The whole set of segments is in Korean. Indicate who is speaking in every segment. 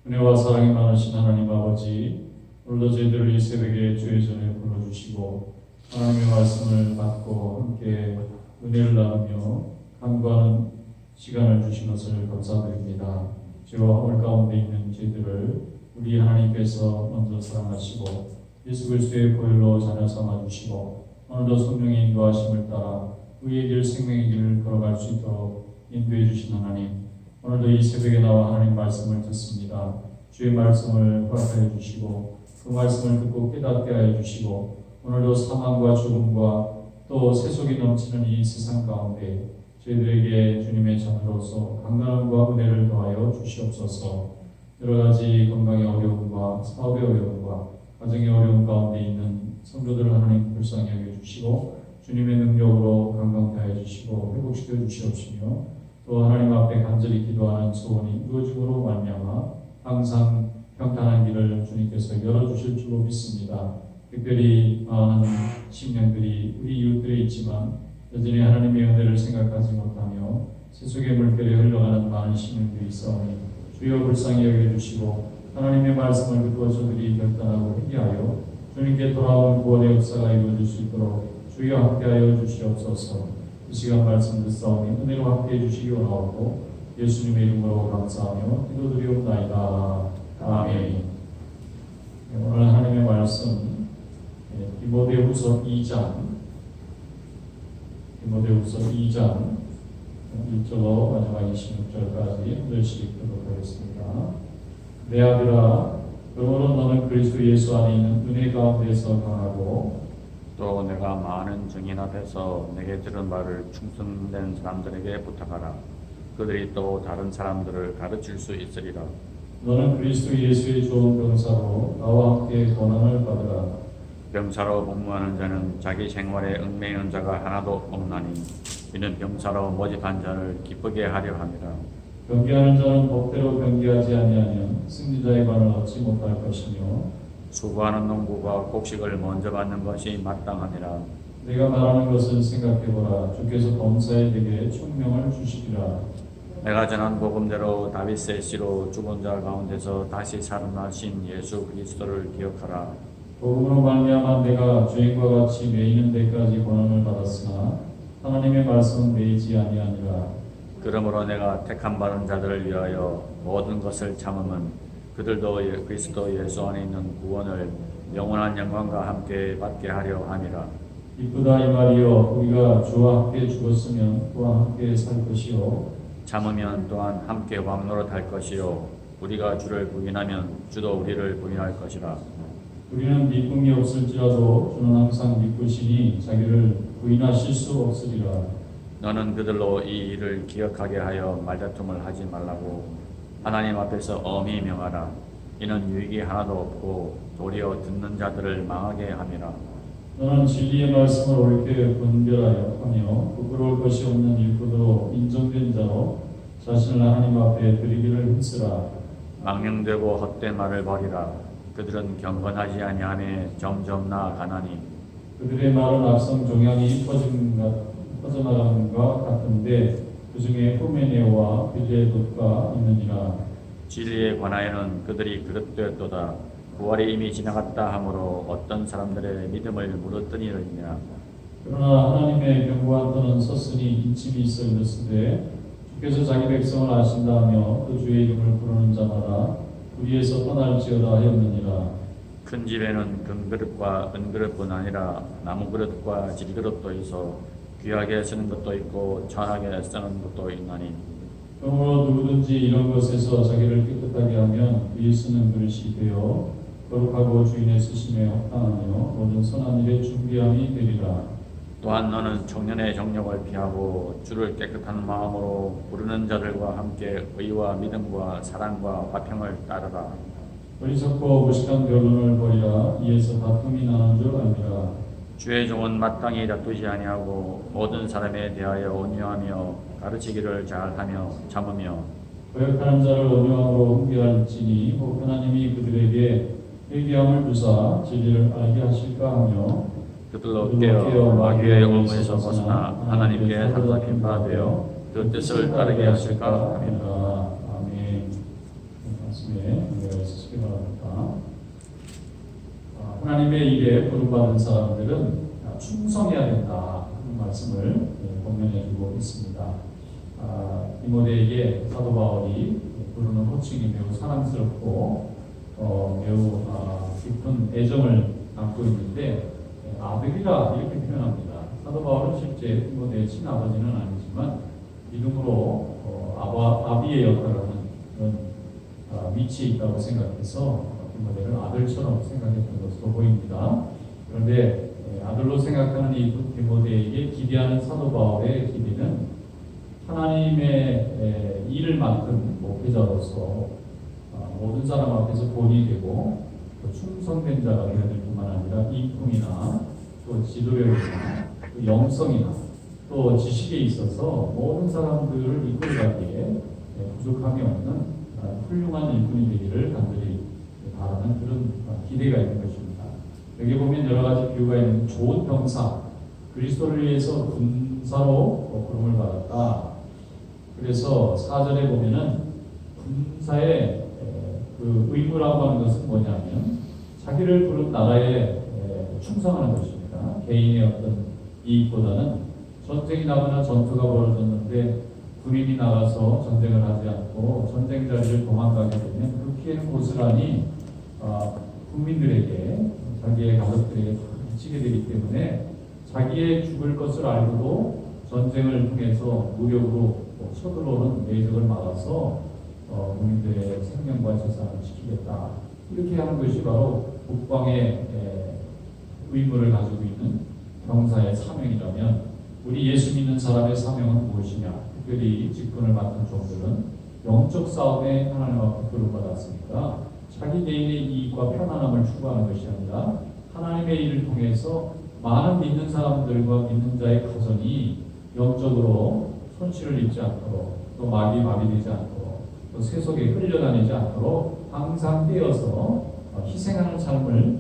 Speaker 1: 은혜와 사랑이 많으신 하나님 아버지, 오늘도 저희들을 이 새벽에 주의 전에 불러주시고 하나님의 말씀을 받고 함께 은혜를 나누며 간구하는 시간을 주신 것을 감사드립니다. 죄와 허물 가운데 있는 저희들을 우리 하나님께서 먼저 사랑하시고 예수 그리스도의 보혈로 자녀 삼아주시고 오늘도 성령의 인도하심을 따라 의의 길 생명의 길을 걸어갈 수 있도록 인도해 주신 하나님, 오늘도 이 새벽에 나와 하나님 말씀을 듣습니다. 주의 말씀을 허락하여 주시고 그 말씀을 듣고 깨닫게 하여 주시고 오늘도 사망과 죽음과 또 세속이 넘치는 이 세상 가운데 저희들에게 주님의 자녀로서 강건함과 은혜를 더하여 주시옵소서. 여러 가지 건강의 어려움과 사업의 어려움과 가정의 어려움 가운데 있는 성도들을 하나님 불쌍히 여겨주시고 주님의 능력으로 강건케 하여 주시고 회복시켜 주시옵시며 또 하나님 앞에 간절히 기도하는 소원이 이루어짐으로 말미암아 항상 평탄한 길을 주님께서 열어주실 줄로 믿습니다. 특별히 많은 심령들이 우리 이웃들에 있지만 여전히 하나님의 은혜를 생각하지 못하며 세속의 물결에 흘러가는 많은 심령들이 있사오니 주여 불쌍히 여겨주시고 하나님의 말씀을 듣고 저들이 결단하고 회개하여 주님께 돌아온 구원의 역사가 이루어질 수 있도록 주여 함께하여 주시옵소서. 이 시간 말씀 듣사오니 은혜로 함께해 주시기 원하옵고 예수님의 이름으로 감사하며 기도드리옵나이다. 아멘. 오늘 하나님의 말씀 디모데후서 2장 1절로 마지막 26절까지 한 절씩 읽도록 하겠습니다. 내 아들아, 그러므로 너는 그리스도 예수 안에 있는 은혜 가운데서 강하고
Speaker 2: 또 내가 많은 증인 앞에서 내게 들은 말을 충성된 사람들에게 부탁하라. 그들이 또 다른 사람들을 가르칠 수 있으리라.
Speaker 1: 너는 그리스도 예수의 좋은 병사로 나와 함께 고난을 받으라.
Speaker 2: 병사로 복무하는 자는 자기 생활에 얽매이는 자가 하나도 없나니 이는 병사로 모집한 자를 기쁘게 하려 함이라.
Speaker 1: 경계하는 자는 법대로 경계하지 아니하면 승리자의 관을 얻지 못할 것이며
Speaker 2: 수고하는 농부가 곡식을 먼저 받는 것이 마땅하니라.
Speaker 1: 내가 말하는 것을 생각해보라. 주께서 범사에게 총명을 주시리라.
Speaker 2: 내가 전한 복음대로 다윗의 씨로 죽은 자 가운데서 다시 살아나신 예수 그리스도를 기억하라.
Speaker 1: 복음으로 말미암아 내가 죄인과 같이 매이는 데까지 고난을 받았으나 하나님의 말씀은 매이지 아니하니라.
Speaker 2: 그러므로 내가 택함 받은 자들을 위하여 모든 것을 참음은 그들도 그리스도 예수 안에 있는 구원을 영원한 영광과 함께 받게 하려 함이라.
Speaker 1: 이쁘다 이 말이요, 우리가 주와 함께 죽었으면 또한 함께 살 것이요,
Speaker 2: 참으면 또한 함께 왕노릇할 것이요, 우리가 주를 부인하면 주도 우리를 부인할 것이라.
Speaker 1: 우리는 믿음이 없을지라도 주는 항상 믿으시니 자기를 부인하실 수 없으리라.
Speaker 2: 너는 그들로 이 일을 기억하게 하여 말다툼을 하지 말라고 하나님 앞에서 엄히 명하라. 이는 유익이 하나도 없고 도리어 듣는 자들을 망하게 함이라.
Speaker 1: 너는 진리의 말씀을 옳게 분별하여 하며 부끄러울 것이 없는 일꾼으로 인정된 자로 자신을 하나님 앞에 드리기를 힘쓰라.
Speaker 2: 망령되고 헛된 말을 버리라. 그들은 경건하지 아니하며 점점 나아가나니
Speaker 1: 그들의 말은 악성 종양이 퍼져나가는 것 같은데 그 중에 후메네오와 빌레돗가 있느니라.
Speaker 2: 진리에 관하여는 그들이 그릇되었도다. 부활이 이미 지나갔다 하므로 어떤 사람들의 믿음을 물었더니라.
Speaker 1: 그러나 하나님의 견고한 터는 섰으니 인침이 있어 이르시되 주께서 자기 백성을 아신다 하며 그 주의 이름을 부르는 자마다 우리에서 떠날지어다 하였느니라.
Speaker 2: 큰 집에는 금그릇과 은그릇뿐 아니라 나무그릇과 질그릇도 있어 귀하게 쓰는 것도 있고 천하게 쓰는 것도 있나니
Speaker 1: 그러므로 누구든지 이런 것에서 자기를 깨끗하게 하면 위에 쓰는 그릇이 되어 거룩하고 주인의 쓰심에 합당하며 모든 선한 일에 준비함이 되리라.
Speaker 2: 또한 너는 청년의 정력을 피하고 주를 깨끗한 마음으로 부르는 자들과 함께 의와 믿음과 사랑과 화평을 따르라.
Speaker 1: 어리석고 무식한 변론을 버리라. 이에서 다툼이 나는 줄 알미라.
Speaker 2: 주의 종은 마땅히 다투지 아니하고 모든 사람에 대하여 온유하며 가르치기를 잘하며 참으며
Speaker 1: 거역하는 자를 온유함으로 훈계할지니 혹 하나님이 그들에게 회개함을 주사 진리를 알게 하실까 하며
Speaker 2: 그들로 깨어 마귀의 올무에서 벗어나 하나님께 사로잡힌 바 되어 그 뜻을 따르게 하실까 하며
Speaker 1: 아멘. 말씀에 은혜가 있으시기 바랍니다. 하나님의 일에 부름받은 사람들은 충성해야 된다 하는 말씀을 본면해 주고 있습니다. 디모데에게 사도 바울이 부르는 호칭이 매우 사랑스럽고 매우 깊은 애정을 담고 있는데 아들이라 이렇게 표현합니다. 사도 바울은 실제 디모데의 친아버지는 아니지만 믿음으로 아비의 역할을 하는 그런 위치에 있다고 생각해서 디모데를 아들처럼 생각했던 것으로 보입니다. 그런데 아들로 생각하는 이 디모데에게 기대하는 사도 바울의 기대는 하나님의 일을 맡은 목회자로서 모든 사람 앞에서 본이 되고 충성된 자가 되어야 될 뿐만 아니라 인품이나 또 지도력이나 또 영성이나 또 지식에 있어서 모든 사람들을 이끌어가기에 부족함이 없는 훌륭한 일꾼이 되기를 간절히 바라는 그런 기대가 있는 것입니다. 여기 보면 여러 가지 비유가 있는 좋은 병사, 그리스도를 위해서 군사로 부름을 받았다. 그래서 4절에 보면은 군사의 그 의무라고 하는 것은 뭐냐면 자기를 부른 나라에 충성하는 것입니다. 개인의 어떤 이익보다는 전쟁이 나거나 전투가 벌어졌는데 군인이 나가서 전쟁을 하지 않고 전쟁 자리를 도망가게 되면 그 피해는 고스란히 국민들에게 자기의 가족들에게 미치게 되기 때문에 자기의 죽을 것을 알고도 전쟁을 통해서 무력으로 쳐들어오는 외적을 막아서 국민들의 생명과 재산을 지키겠다. 이렇게 하는 것이 바로 국방의 의무를 가지고 있는 병사의 사명이라면 우리 예수 믿는 사람의 사명은 무엇이냐? 특별히 직분을 맡은 종들은 영적 싸움에 하나님 앞에 부름받았으니까 자기 개인의 이익과 편안함을 추구하는 것이 아니라 하나님의 일을 통해서 많은 믿는 사람들과 믿는 자의 가정이 영적으로 손실을 입지 않도록 또 마비되지 않도록 또 세속에 흘려다니지 않도록 항상 깨어서 희생하는 삶을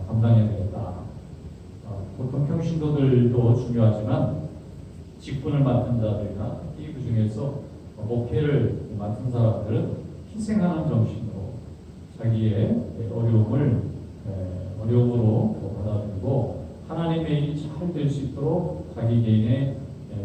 Speaker 1: 감당해야 되겠다. 보통 평신도들도 중요하지만 직분을 맡은 자들이나 특히 그 중에서 목회를 맡은 사람들은 희생하는 정신으로 자기의 어려움으로 받아들이고 하나님의 일이 잘 될 수 있도록 자기 개인의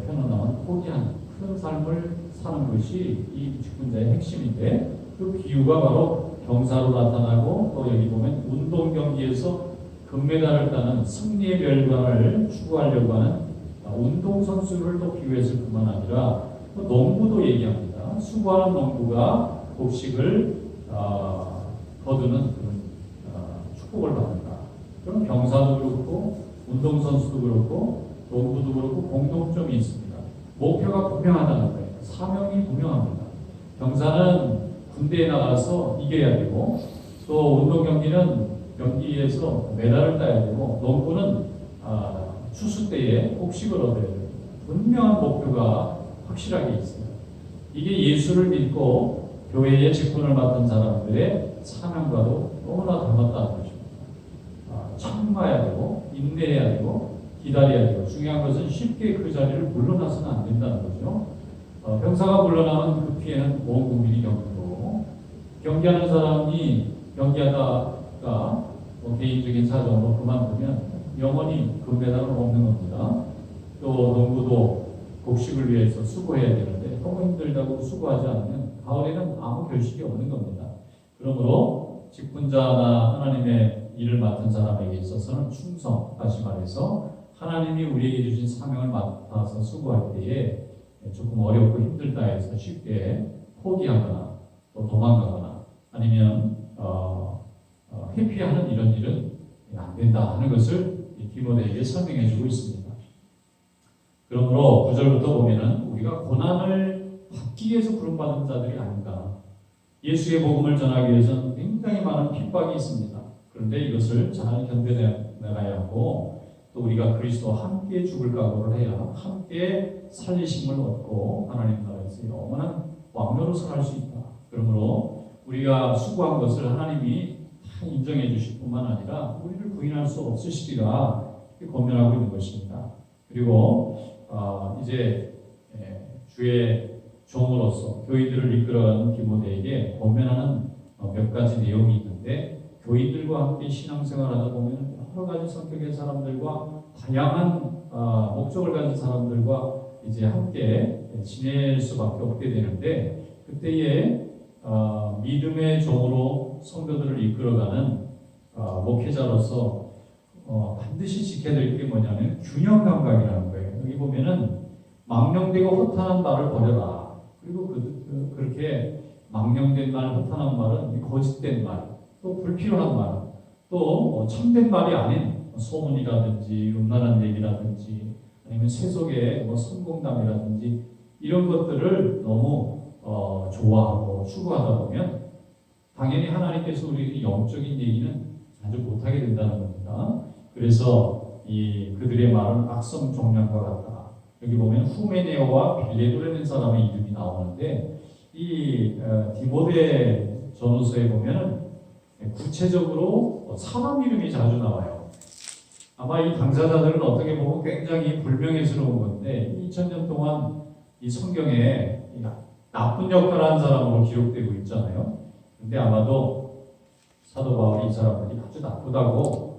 Speaker 1: 편안함은 포기하는 그런 삶을 사는 것이 이 직분자의 핵심인데 그 비유가 바로 병사로 나타나고 또 여기 보면 운동 경기에서 금메달을 따는 승리의 멸관을 추구하려고 하는 운동선수를 또 비유했을 뿐만 아니라 또 농부도 얘기합니다. 수고하는 농부가 곡식을 거두는 그런 축복을 받는다. 그럼 병사도 그렇고 운동선수도 그렇고 농부도 그렇고 공통점이 있습니다. 목표가 분명하다는 거예요. 사명이 분명합니다. 병사는 군대에 나가서 이겨야 되고 또 운동 경기에서 메달을 따야 되고 농부는 추수 때에 곡식을 얻어야 됩니다. 분명한 목표가 확실하게 있어요. 이게 예수를 믿고 교회의 직분을 맡은 사람들의 사명과도 너무나 닮았다는 것입니다. 참아야 되고 인내해야 되고 기다려야 되고 중요한 것은 쉽게 그 자리를 물러나서는 안 된다는 거죠. 병사가 물러나면 그 피해는 온 국민이 겪고 경기하는 사람이 경기하다가 개인적인 사정으로 그만두면 영원히 금메달은 없는 겁니다. 또 농부도 곡식을 위해서 수고해야 되는데 너무 힘들다고 수고하지 않으면 가을에는 아무 결실이 없는 겁니다. 그러므로 직분자나 하나님의 일을 맡은 사람에게 있어서는 충성, 다시 말해서 하나님이 우리에게 주신 사명을 맡아서 수고할 때에 조금 어렵고 힘들다 해서 쉽게 포기하거나 또 도망가거나 아니면 회피하는 이런 일은 안 된다 하는 것을 디모데에게 설명해 주고 있습니다. 그러므로 9절부터 보면은 우리가 고난을 받기 위해서 부름받은 자들이 아닌가. 예수의 복음을 전하기 위해서는 굉장히 많은 핍박이 있습니다. 그런데 이것을 잘 견뎌내가야 하고 또 우리가 그리스도와 함께 죽을 각오를 해야 함께 살리심을 얻고 하나님 나라에서 영원한 왕노로 살 수 있다. 그러므로 우리가 수고한 것을 하나님이 다 인정해 주실 뿐만 아니라 우리를 부인할 수 없으시리라 권면하고 있는 것입니다. 그리고 이제 주의 종으로서 교인들을 이끌어가는 디모데에게 권면하는 몇 가지 내용이 있는데, 교인들과 함께 신앙생활하다 보면 여러 가지 성격의 사람들과 다양한 목적을 가진 사람들과 이제 함께 지낼 수밖에 없게 되는데, 그때에 믿음의 종으로 성도들을 이끌어가는 목회자로서 반드시 지켜야 될 게 뭐냐면 균형 감각이라는 거예요. 여기 보면은 망령되고 허탄한 말을 버려라. 그리고 그렇게 망령된 말, 허탄한 말은 거짓된 말, 또 불필요한 말, 또 참된 말이 아닌 소문이라든지 음란한 얘기라든지 아니면 세속의 성공담이라든지 이런 것들을 너무 좋아하고 추구하다 보면 당연히 하나님께서 우리 영적인 얘기는 아주 못하게 된다는 겁니다. 그래서 그들의 말은 악성 종량과 같다. 여기 보면 후메네오와 빌레도라는 사람의 이름이 나오는데, 이 디모데 전후서에 보면은 구체적으로 사람 이름이 자주 나와요. 아마 이 당사자들은 어떻게 보면 굉장히 불명예스러운 건데 2000년 동안 이 성경에 나쁜 역할을 한 사람으로 기록되고 있잖아요. 근데 아마도 사도 바울이 이 사람들이 아주 나쁘다고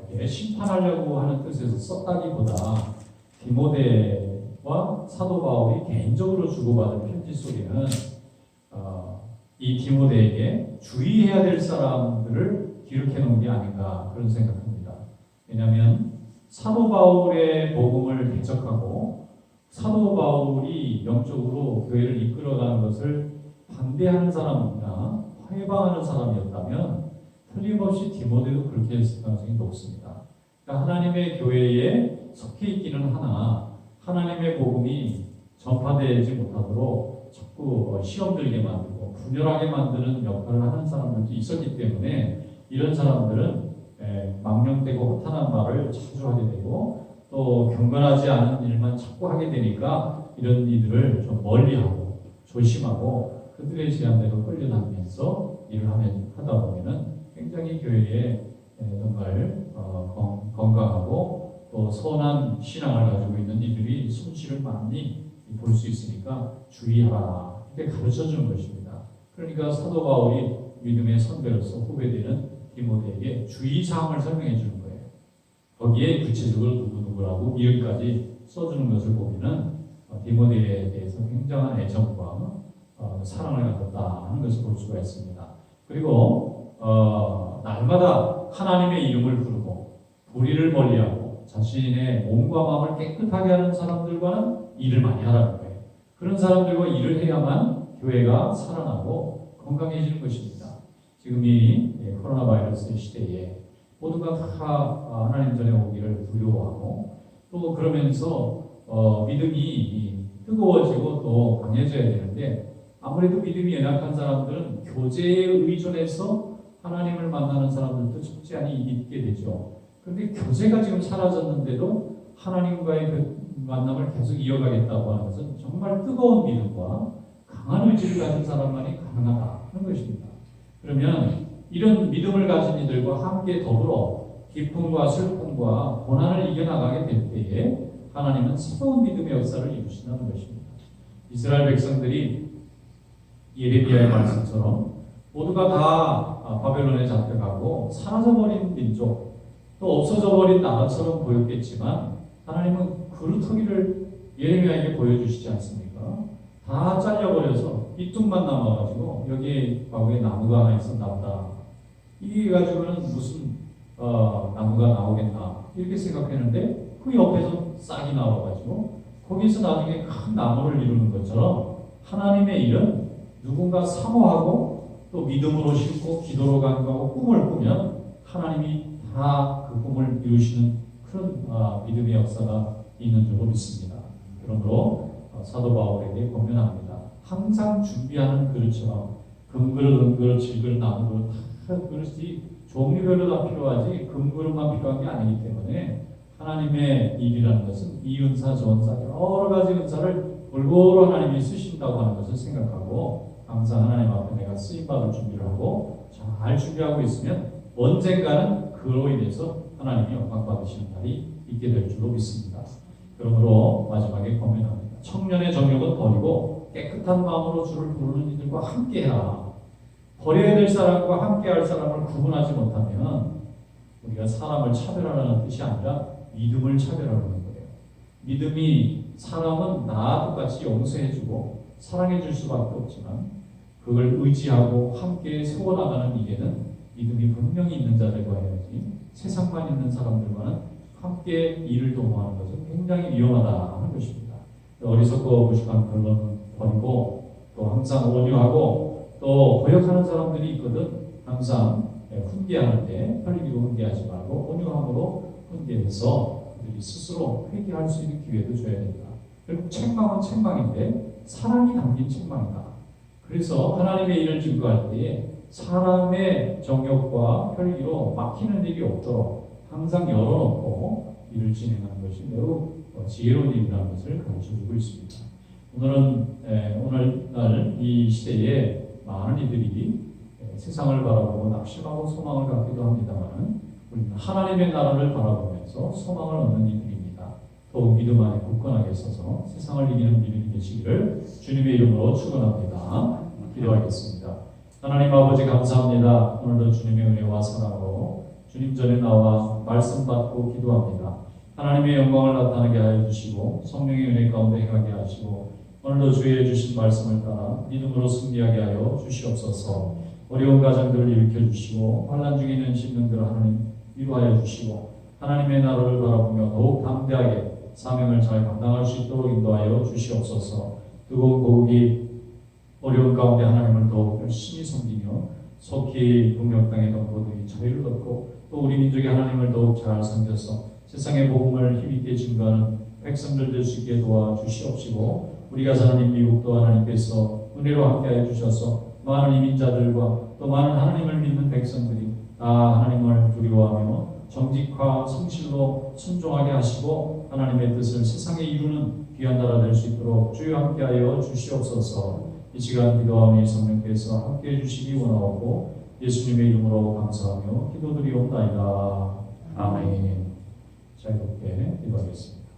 Speaker 1: 이렇게 심판하려고 하는 뜻에서 썼다기보다 디모데와 사도 바울이 개인적으로 주고받은 편지 속에는 이 디모데에게 주의해야 될 사람들을 기록해 놓은 게 아닌가 그런 생각합니다. 왜냐하면 사도 바울의 복음을 배척하고 사도 바울이 영적으로 교회를 이끌어가는 것을 반대하는 사람이나 회방하는 사람이었다면 틀림없이 디모데도 그렇게 했을 가능성이 높습니다. 그러니까 하나님의 교회에 속해 있기는 하나 하나님의 복음이 전파되지 못하도록 자꾸 시험 들게 만들고 분열하게 만드는 역할을 하는 사람들도 있었기 때문에 이런 사람들은 망령되고 허탄한 말을 자주 하게 되고 또 경건하지 않은 일만 자꾸 하게 되니까 이런 이들을 좀 멀리하고 조심하고 그들의 제안대로 끌려다니면서 일을 하다 보면은 굉장히 교회에 정말 건강하고 또 선한 신앙을 가지고 있는 이들이 손실을 많이 볼 수 있으니까 주의하라 이렇게 가르쳐 주는 것입니다. 그러니까 사도 바울이 믿음의 선배로서 후배되는 디모데에게 주의사항을 설명해 주는 거예요. 거기에 구체적으로 누구누구라고 이름까지 써주는 것을 보면은 디모데에 대해서 굉장한 애정과 사랑을 가졌다 하는 것을 볼 수가 있습니다. 그리고 날마다 하나님의 이름을 부르고 불의를 멀리하고 자신의 몸과 마음을 깨끗하게 하는 사람들과는 일을 많이 하라는 거예요. 그런 사람들과 일을 해야만 교회가 살아나고 건강해지는 것입니다. 지금 이 코로나 바이러스 시대에 모두가 다 하나님 전에 오기를 두려워하고 또 그러면서 믿음이 뜨거워지고 또 강해져야 되는데 아무래도 믿음이 연약한 사람들은 교제에 의존해서 하나님을 만나는 사람들도 적지 않이 있게 되죠. 그런데 교제가 지금 사라졌는데도 하나님과의 그 만남을 계속 이어가겠다고 하는 것은 정말 뜨거운 믿음과 강한 의지를 가진 사람만이 가능하다 하는 것입니다. 그러면 이런 믿음을 가진 이들과 함께 더불어 기쁨과 슬픔과 고난을 이겨나가게 될 때에 하나님은 새로운 믿음의 역사를 이루신다는 것입니다. 이스라엘 백성들이 예레미야의 말씀처럼 모두가 다 바벨론에 잡혀가고 사라져버린 민족 또 없어져버린 나라처럼 보였겠지만 하나님은 그루터기를 예레미야에게 보여주시지 않습니까? 다 잘려버려서 이뚝만 남아가지고 여기에 과거에 나무가 하나 있었나 보다. 이게 가지고는 무슨 나무가 나오겠나 이렇게 생각했는데 그 옆에서 싹이 나와가지고 거기서 나중에 큰 나무를 이루는 것처럼 하나님의 일은 누군가 사모하고 또 믿음으로 심고 기도로 간구하고 꿈을 꾸면 하나님이 다 그 꿈을 이루시는 그런 믿음의 역사가 있는 줄로 믿습니다. 그러므로 사도 바울에게 권면합니다. 항상 준비하는 그릇처럼 금그릇, 은그릇, 질그릇, 나무그릇 다 그릇이 종류별로 다 필요하지 금그릇만 필요한 게 아니기 때문에 하나님의 일이라는 것은 이 은사 저 은사 여러 가지 은사를 골고루 하나님이 쓰신다고 하는 것을 생각하고 항상 하나님 앞에 내가 쓰임받을 준비를 하고 잘 준비하고 있으면 언젠가는 그로 인해서 하나님이 영광 받으시는 날이 있게 될 줄로 믿습니다. 그러므로 마지막에 권면합니다. 청년의 정욕은 버리고 깨끗한 마음으로 주를 부르는 이들과 함께해라. 버려야 될 사람과 함께할 사람을 구분하지 못하면 우리가 사람을 차별하라는 뜻이 아니라 믿음을 차별하는 거예요. 믿음이 사람은 나와 똑같이 용서해주고 사랑해줄 수밖에 없지만 그걸 의지하고 함께 세워나가는 일에는 믿음이 분명히 있는 자들과 해야지 세상만 있는 사람들과는 함께 일을 도모하는 것은 굉장히 위험하다 하는 것입니다. 어리석고 무식한 그런 버리고 또 항상 온유하고 또 고역하는 사람들이 있거든. 항상 훈계하는데 혈기로 훈계하지 말고 온유함으로 훈계해서 그들이 스스로 회개할 수 있는 기회도 줘야 된다. 결국 책망은 책망인데 사랑이 담긴 책망이다. 그래서 하나님의 일을 증거할 때에 사람의 정욕과 혈기로 막히는 일이 없도록 항상 열어놓고 일을 진행하는 것이 매우 지혜로운 일이라는 것을 가르쳐주고 있습니다. 오늘날 이 시대에 많은 이들이 세상을 바라보고 낙심하고 소망을 갖기도 합니다만 우리는 하나님의 나라를 바라보면서 소망을 얻는 이들입니다. 더욱 믿음 안에 굳건하게 서서 세상을 이기는 믿음이 되시기를 주님의 이름으로 축원합니다. 기도하겠습니다. 하나님 아버지 감사합니다. 오늘도 주님의 은혜와 사랑으로 주님 전에 나와 말씀 받고 기도합니다. 하나님의 영광을 나타나게 하여 주시고 성령의 은혜 가운데 행하게 하시고 오늘도 주의 주신 말씀을 따라 믿음으로 승리하게 하여 주시옵소서. 어려운 가정들을 일으켜 주시고 환난 중에 있는 심령들을 하나님 위로하여 주시고 하나님의 나라를 바라보며 더욱 담대하게 사명을 잘 감당할 수 있도록 인도하여 주시옵소서. 뜨거운 고국이 어려운 가운데 하나님을 더욱 열심히 섬기며 속히 북녘 땅의 동포들이 자유를 얻고 또 우리 민족의 하나님을 더욱 잘 섬겨서 세상의 복음을 힘있게 증거하는 백성들 될 수 있게 도와주시옵시고 우리가 사는 미국도 하나님께서 은혜로 함께하여 주셔서 많은 이민자들과 또 많은 하나님을 믿는 백성들이 다 하나님을 두려워하며 정직과 성실로 순종하게 하시고 하나님의 뜻을 세상에 이루는 귀한 나라 될 수 있도록 주여 함께하여 주시옵소서. 이 시간 기도하오니 성령께서 함께해 주시기 원하옵고 예수님의 이름으로 감사하며 기도드리옵나이다. 아멘. 자유롭게 기도하겠습니다.